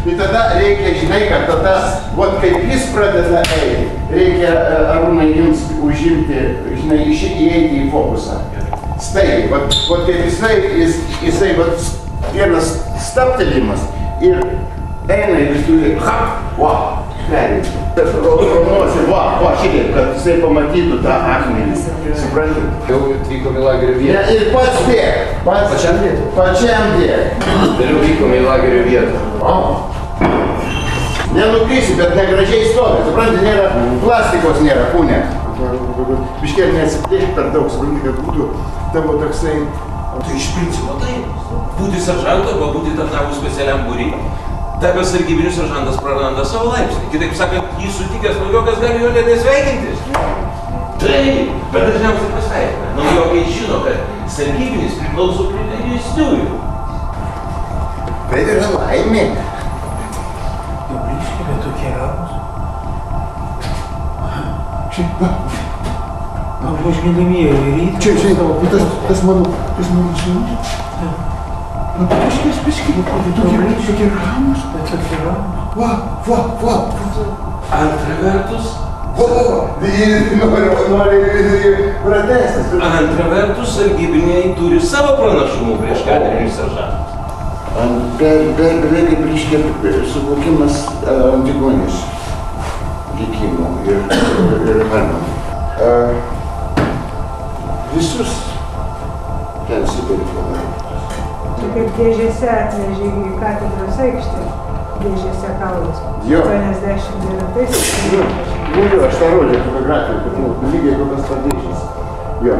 Tai tada reikia, žinai, kad tada, vat kaip jis pradeda eiti, reikia, Arūnai, jums užimti, žinai, įeiti į fokusą. Staigiai, vat kaip jisai, vat vienas staptelimas ir eina ir jis turi, va, perėti. Rodosi, va, šitaip, kad jisai pamatytų tą akmenį. Supranti? Jau atvykom į lagerio vietą. Ir pats bėg. Pačiam dėk? Pačiam dėk. Vėliau vykom į lagerio vietą. O. Nenukrisi, bet negražiai stovi. Supranti, nėra, plastikos nėra, kūne. Biškėlį neatsiplėšti per daug, supranti, kad būtų tavo toksai... Tai iš principo taip. Būti seržantu arba būti tarnavus specialiam būry. Tapęs sargybinis seržantas praranda savo laipsnį. Kitaip sakant, jį sutikęs naujokas gali jo net nesveikintis. Taip, bet dažniausiai pasveikina. Naujokai žino, kad sargybinis priklauso prie vyresniųjų. Tai yra laimė. Jau grįžkime tokie ramus. Čia, va. Važinėdamieji ryte. Čia, tas mano sūnus. Biškį, tokie ramus. Tokie ramus. Va. Antra vertus, Nori pratęstis. Antra vertus, sargybiniai turi savo pranašumų prieš karinius seržantus. Beveik reiškia suvokimas Antigonės likimo ir Harmano. Visus ten Sibirį. Tu kaip dėžėse atvežė į katedros aikštę. Dėžėse kalnas. Jo. 89-ais. Nu, aš tą rodžiau fotografiją, kad lygiai kokios padėžės. Jo.